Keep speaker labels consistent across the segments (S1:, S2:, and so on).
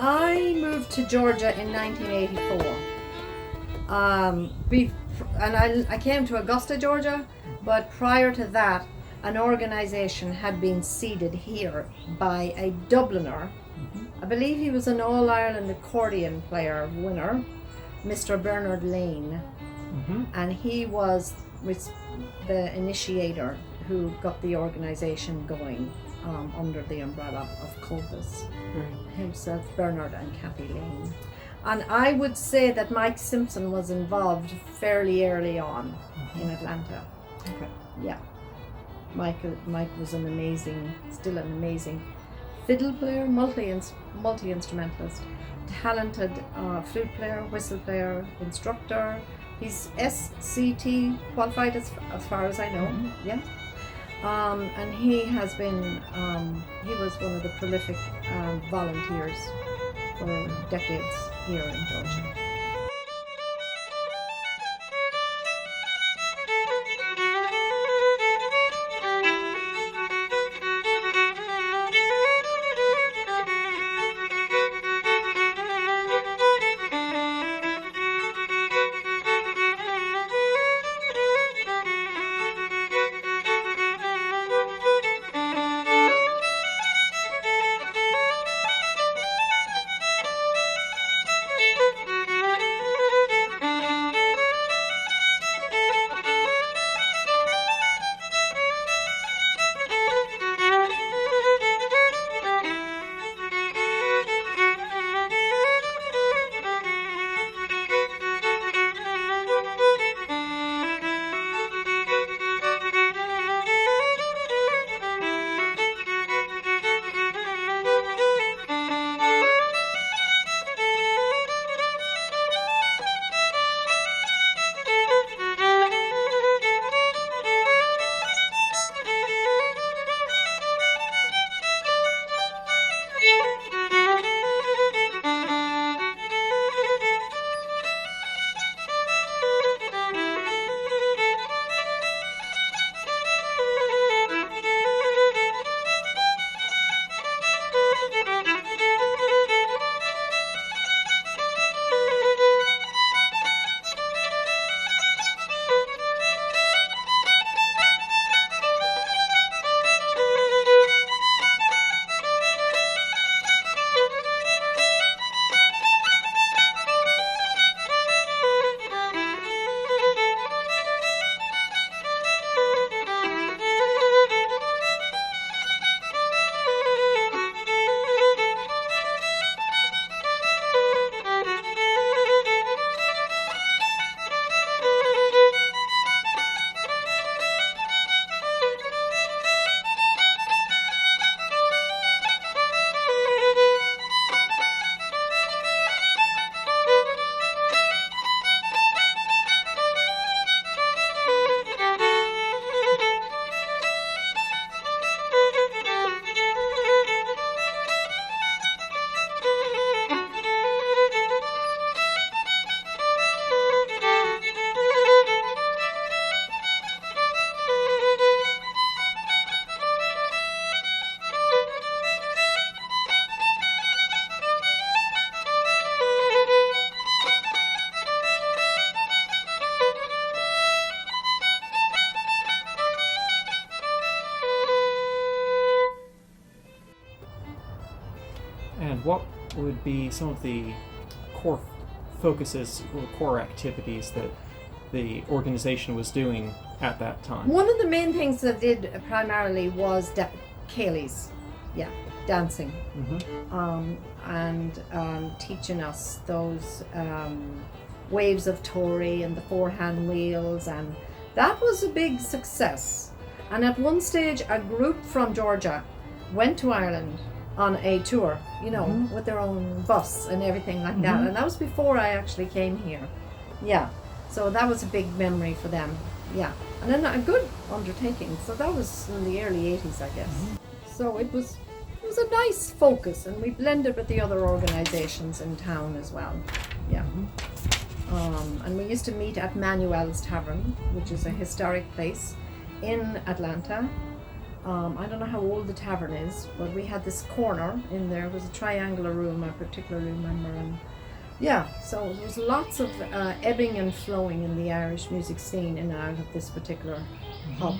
S1: I moved to Georgia in 1984. I came to Augusta, Georgia, but prior to that, an organisation had been seeded here by a Dubliner. I believe he was an All-Ireland accordion player winner, Mr. Bernard Lane, and he was the initiator who got the organisation going under the umbrella of Comhaltas. Himself, Bernard and Kathy Lane. And I would say that Mike Simpson was involved fairly early on in Atlanta.
S2: Okay.
S1: Yeah. Mike was still an amazing fiddle player, multi-instrumentalist, talented flute player, whistle player, instructor. He's SCT qualified as far as I know. Yeah. And he has been, he was one of the prolific volunteers for decades here in Georgia.
S2: And what would be some of the core focuses or core activities that the organization was doing at that time?
S1: One of the main things that did primarily was Cayley's, dancing, and teaching us those waves of Tory and the forehand wheels, and that was a big success. And at one stage, a group from Georgia went to Ireland on a tour, with their own bus and everything like that. And that was before I actually came here. Yeah, so that was a big memory for them. Yeah, and then a good undertaking. So that was in the early 80s, I guess. So it was a nice focus, and we blended with the other organizations in town as well. Yeah. And we used to meet at Manuel's Tavern, which is a historic place in Atlanta. I don't know how old the tavern is, but we had this corner in there. It was a triangular room, I particularly remember. And yeah, so there was lots of ebbing and flowing in the Irish music scene in and out of this particular pub.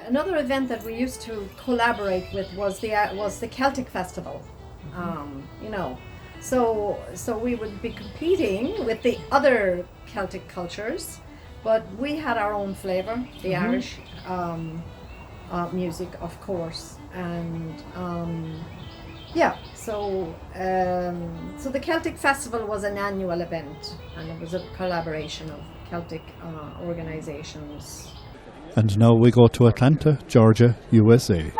S1: Another event that we used to collaborate with was the Celtic Festival. You know, so we would be competing with the other Celtic cultures, but we had our own flavour, the Irish music, of course, and yeah. So the Celtic Festival was an annual event, and it was a collaboration of Celtic organisations.
S3: And now we go to Atlanta, Georgia, USA.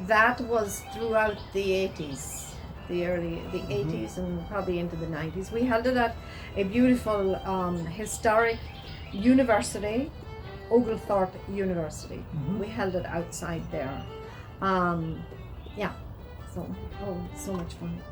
S1: That was throughout the 80s, the 80s and probably into the 90s. We held it at a beautiful historic university, Oglethorpe University. We held it outside there. Yeah, so much fun.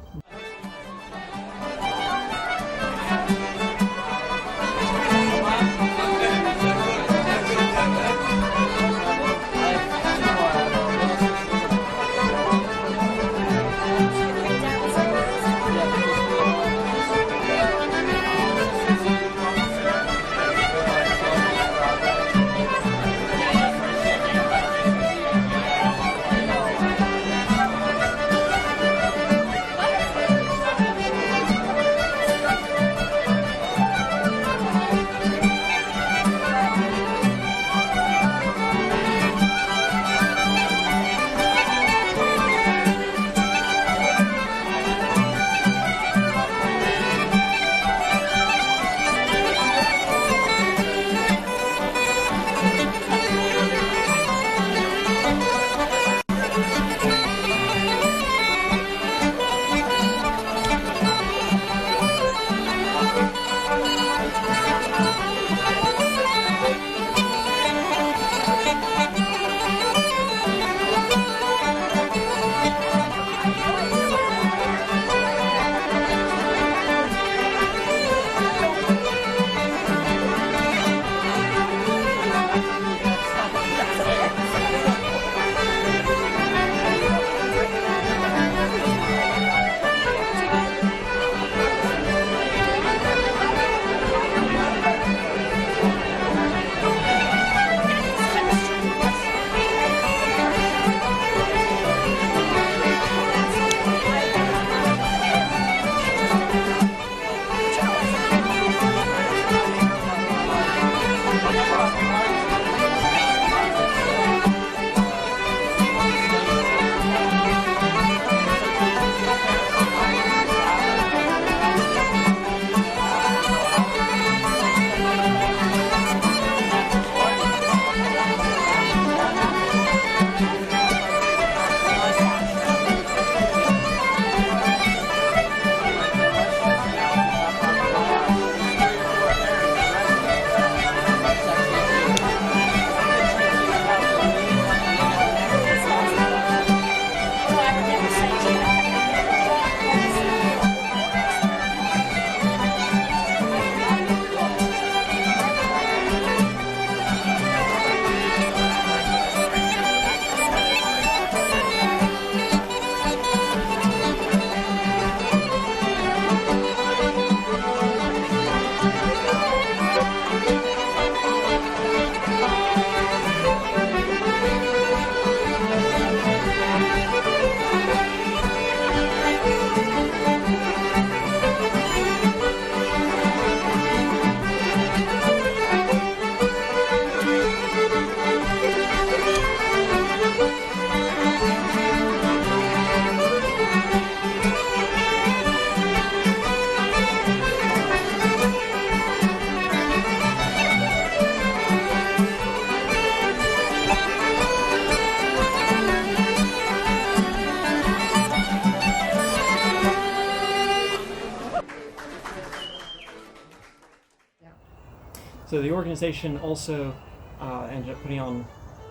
S2: So the organization also ended up putting on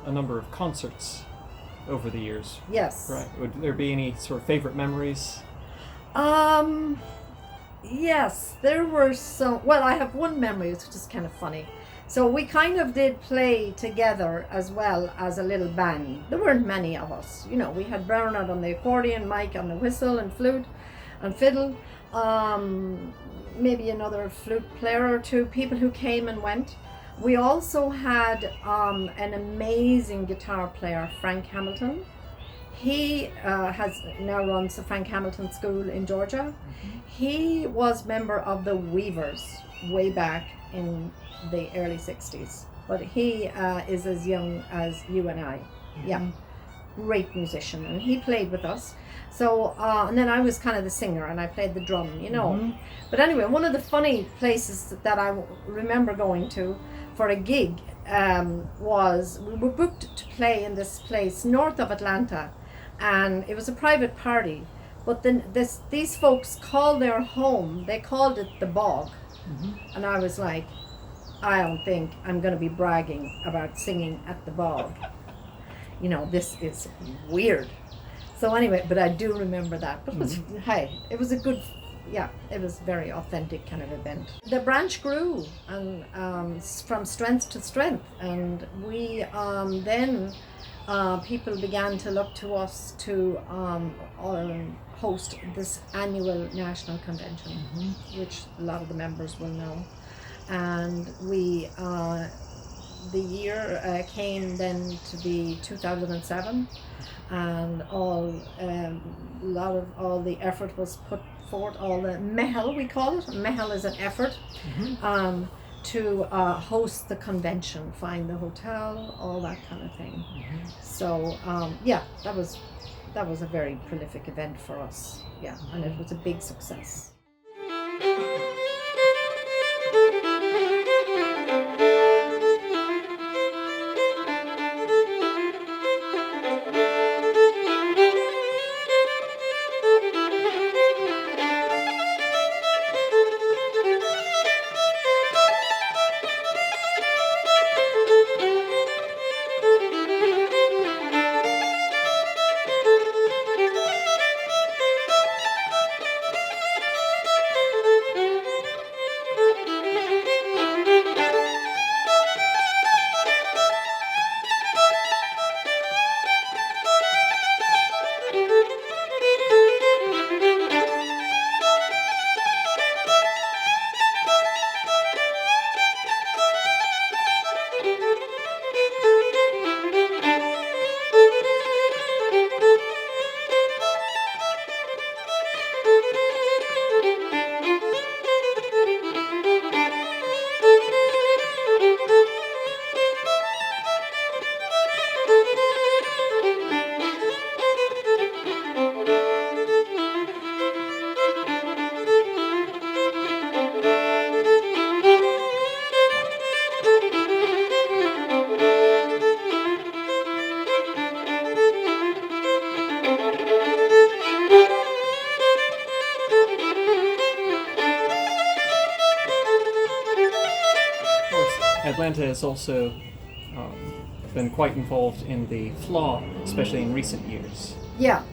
S2: a number of concerts over the years.
S1: Yes.
S2: Right. Would there be any sort of favorite memories?
S1: Yes, there were some. Well, I have one memory, which is kind of funny. So we kind of did play together as well as a little band. There weren't many of us. You know, we had Bernard on the accordion, Mike on the whistle and flute and fiddle. Maybe another flute player or two, people who came and went. We also had an amazing guitar player, Frank Hamilton. He has now runs the Frank Hamilton School in Georgia. He was member of the Weavers way back in the early 60s, but he is as young as you and I. Yeah, great musician, and he played with us. So and then I was kind of the singer, and I played the drum, you know. But anyway, one of the funny places that I remember going to for a gig was we were booked to play in this place north of Atlanta, and it was a private party. But then these folks called their home, they called it the Bog. And I was like, I don't think I'm going to be bragging about singing at the Bog. You know, this is weird. So anyway, but I do remember that. But it was, hey, it was a good, yeah, it was very authentic kind of event. The branch grew and from strength to strength, and we then people began to look to us to host this annual national convention, which a lot of the members will know. And we, the year came then to be 2007, and a lot of all the effort was put forth, all the mehel, we call it. Mehel is an effort to host the convention, find the hotel, all that kind of thing. So yeah, that was a very prolific event for us. Yeah, and it was a big success.
S2: Atlanta has also been quite involved in the Fleadh, especially in recent years.
S1: Yeah,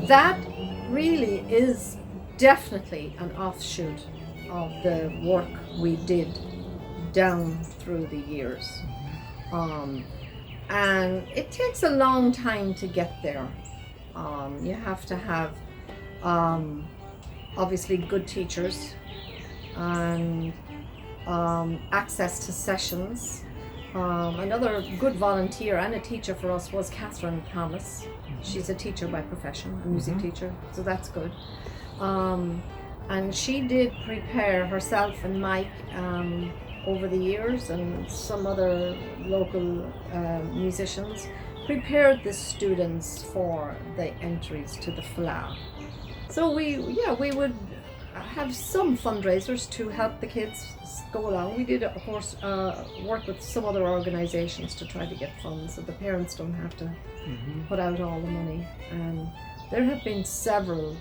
S1: that really is definitely an offshoot of the work we did down through the years. And it takes a long time to get there. You have to have obviously good teachers and access to sessions. Another good volunteer and a teacher for us was Catherine Thomas. She's a teacher by profession, a music teacher, so that's good. And she did prepare herself and Mike over the years, and some other local musicians prepared the students for the entries to the Fleadh. So we would have some fundraisers to help the kids go along. We did, of course, work with some other organizations to try to get funds so the parents don't have to put out all the money. And there have been several,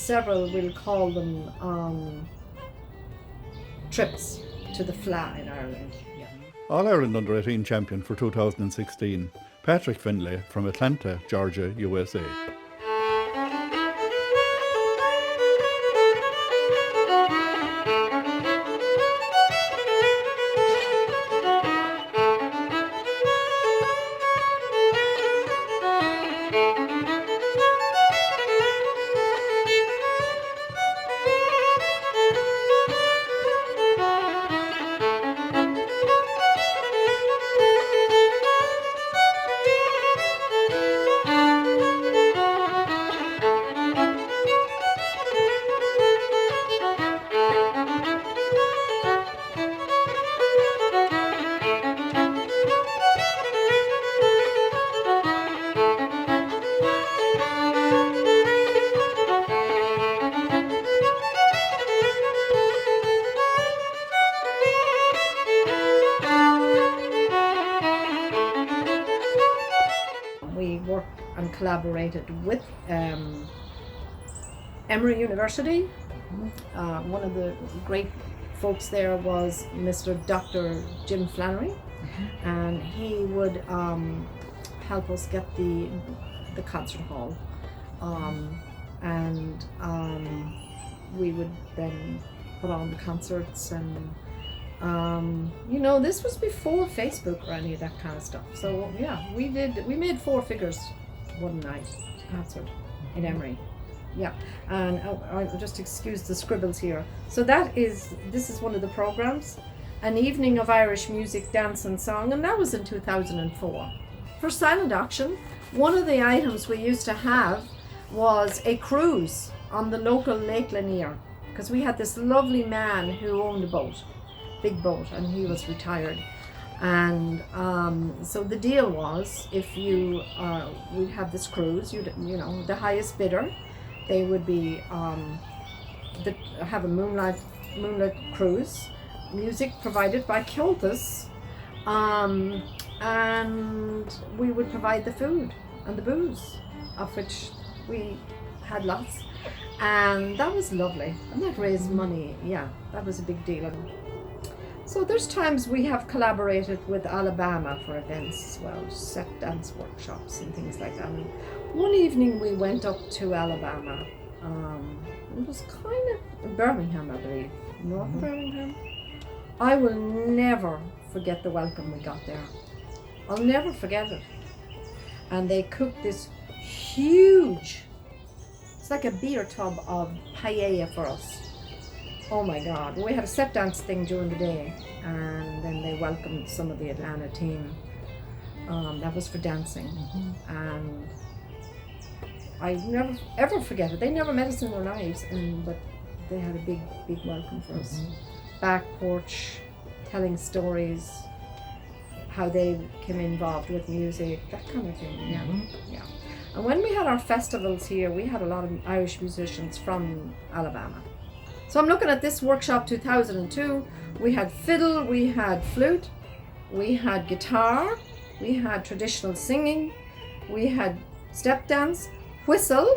S1: we'll call them trips to the Fleadh in Ireland.
S3: All-Ireland Under-18 champion for 2016, Patrick Finlay from Atlanta, Georgia, USA.
S1: We worked and collaborated with Emory University. One of the great folks there was Mr. Dr. Jim Flannery, and he would help us get the concert hall, and we would then put on the concerts, and you know, this was before Facebook or any of that kind of stuff. So yeah, we made 4 figures one night concert in Emory. Yeah, and I'll just excuse the scribbles here. So this is one of the programs, an evening of Irish music, dance and song, and that was in 2004. For silent auction, one of the items we used to have was a cruise on the local Lake Lanier, because we had this lovely man who owned a boat, big boat, and he was retired. And so the deal was, if you we'd have this cruise, you know, the highest bidder, they would be have a moonlight cruise, music provided by Comhaltas, and we would provide the food and the booze, of which we had lots, and that was lovely, and that raised money. Yeah, that was a big deal. So there's times we have collaborated with Alabama for events as well, set dance workshops and things like that. And one evening we went up to Alabama. It was kind of Birmingham, I believe, north of Birmingham. I will never forget the welcome we got there. I'll never forget it. And they cooked this huge, it's like a beer tub of paella for us. Oh my God, we had a set dance thing during the day, and then they welcomed some of the Atlanta team. That was for dancing, and I never ever forget it. They never met us in their lives, but they had a big welcome for us. Back porch, telling stories, how they became involved with music, that kind of thing. Yeah. And when we had our festivals here, we had a lot of Irish musicians from Alabama. So I'm looking at this workshop 2002. We had fiddle, we had flute, we had guitar, we had traditional singing, we had step dance, whistle,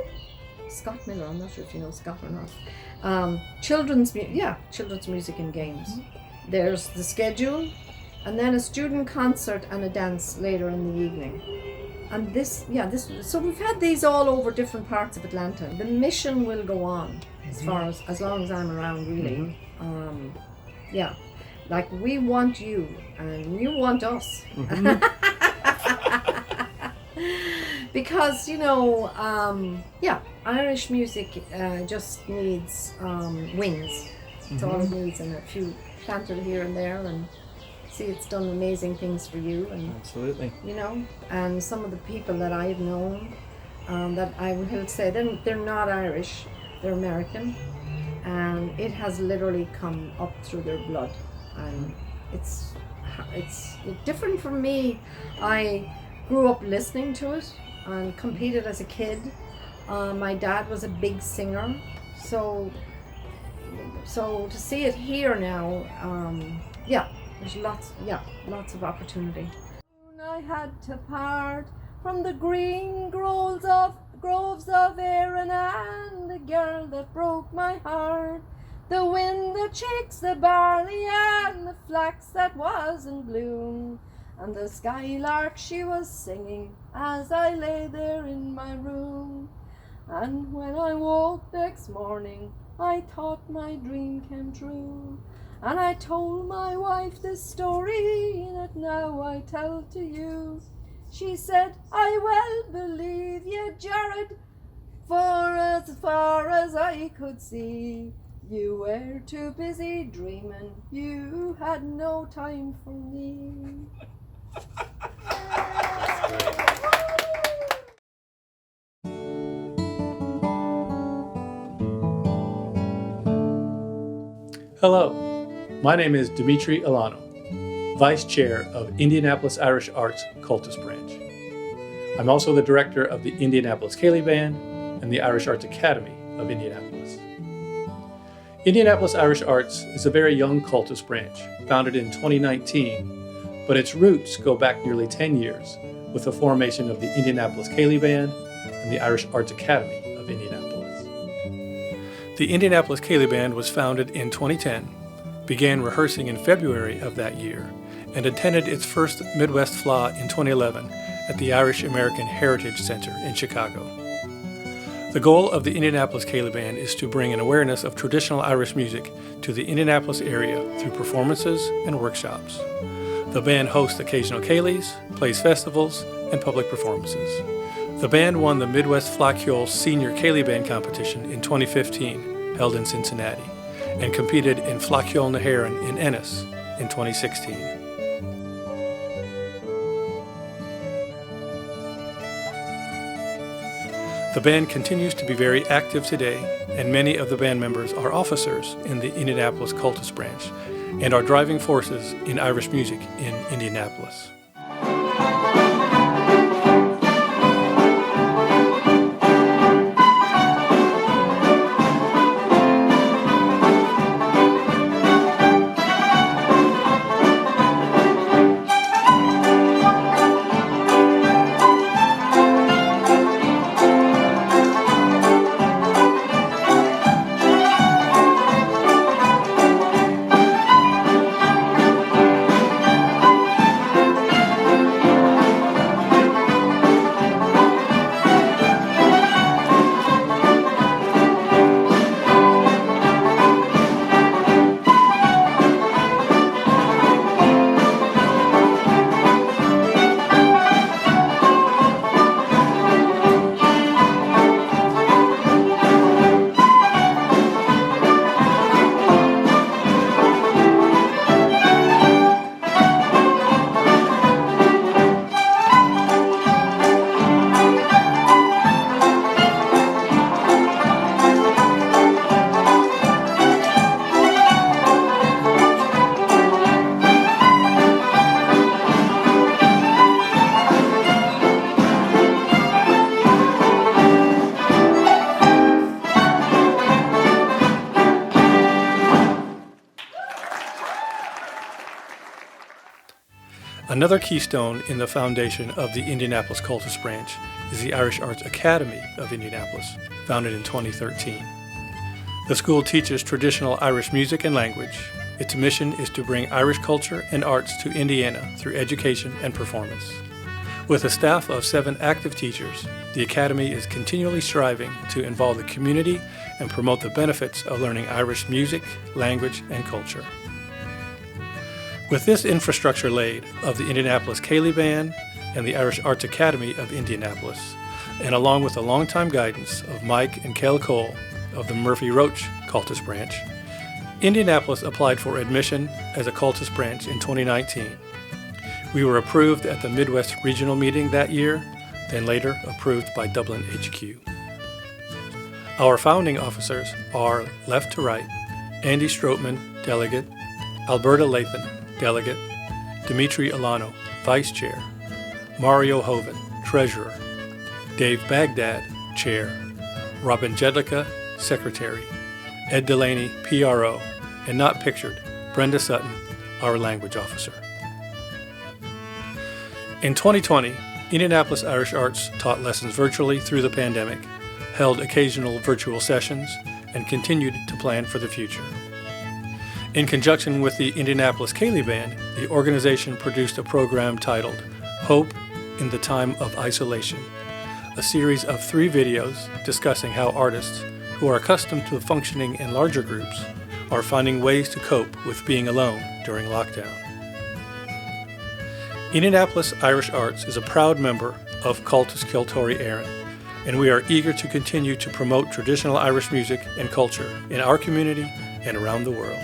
S1: Scott Miller, I'm not sure if you know Scott or not. Children's music and games. There's the schedule, and then a student concert and a dance later in the evening. And so we've had these all over different parts of Atlanta. The mission will go on as long as I'm around, really. Like we want you and you want us. Because, you know, Irish music just needs wings. That's all it needs, and a few planted here and there, and see, it's done amazing things for you. And
S2: absolutely,
S1: you know, and some of the people that I've known, that I will say they're not Irish, they're American, and it has literally come up through their blood, and it's different from me. I grew up listening to it and competed as a kid. My dad was a big singer, so to see it here now, there's lots of opportunity. I had to part from the green groves of Erin, and the girl that broke my heart. The wind that shakes the barley and the flax that was in bloom, and the skylark she was singing as I lay there in my room. And when I woke next morning, I thought my dream came true. And I told my wife this story that now I tell to you. She said, I well believe you, Jared, for as far as I could see, you were too busy dreaming, you had no time for me.
S4: Hello, my name is Dimitri Alano, Vice Chair of Indianapolis Irish Arts Comhaltas Branch. I'm also the Director of the Indianapolis Ceilidh Band and the Irish Arts Academy of Indianapolis. Indianapolis Irish Arts is a very young Comhaltas branch, founded in 2019, but its roots go back nearly 10 years with the formation of the Indianapolis Ceilidh Band and the Irish Arts Academy of Indianapolis. The Indianapolis Ceilidh Band was founded in 2010, began rehearsing in February of that year, and attended its first Midwest Fleadh in 2011 at the Irish American Heritage Center in Chicago. The goal of the Indianapolis Ceilidh Band is to bring an awareness of traditional Irish music to the Indianapolis area through performances and workshops. The band hosts occasional ceilidhs, plays festivals, and public performances. The band won the Midwest Fleadh Cheoil Senior Ceilidh Band Competition in 2015, held in Cincinnati, and competed in Fleadh Cheoil na hÉireann in Ennis in 2016. The band continues to be very active today, and many of the band members are officers in the Indianapolis Comhaltas branch and are driving forces in Irish music in Indianapolis. Another keystone in the foundation of the Indianapolis Comhaltas branch is the Irish Arts Academy of Indianapolis, founded in 2013. The school teaches traditional Irish music and language. Its mission is to bring Irish culture and arts to Indiana through education and performance. With a staff of 7 active teachers, the Academy is continually striving to involve the community and promote the benefits of learning Irish music, language, and culture. With this infrastructure laid of the Indianapolis Ceilidh Band and the Irish Arts Academy of Indianapolis, and along with the longtime guidance of Mike and Kel Cole of the Murphy Roach Comhaltas branch, Indianapolis applied for admission as a Comhaltas branch in 2019. We were approved at the Midwest Regional meeting that year, then later approved by Dublin HQ. Our founding officers are, left to right, Andy Strootman, Delegate, Alberta Lathan, Delegate, Dimitri Alano, Vice Chair, Mario Hoven, Treasurer, Dave Baghdad, Chair, Robin Jedlicka, Secretary, Ed Delaney, PRO, and not pictured, Brenda Sutton, our Language Officer. In 2020, Indianapolis Irish Arts taught lessons virtually through the pandemic, held occasional virtual sessions, and continued to plan for the future. In conjunction with the Indianapolis Ceilidh Band, the organization produced a program titled Hope in the Time of Isolation, a series of 3 videos discussing how artists who are accustomed to functioning in larger groups are finding ways to cope with being alone during lockdown. Indianapolis Irish Arts is a proud member of Comhaltas Units, and we are eager to continue to promote traditional Irish music and culture in our community and around the world.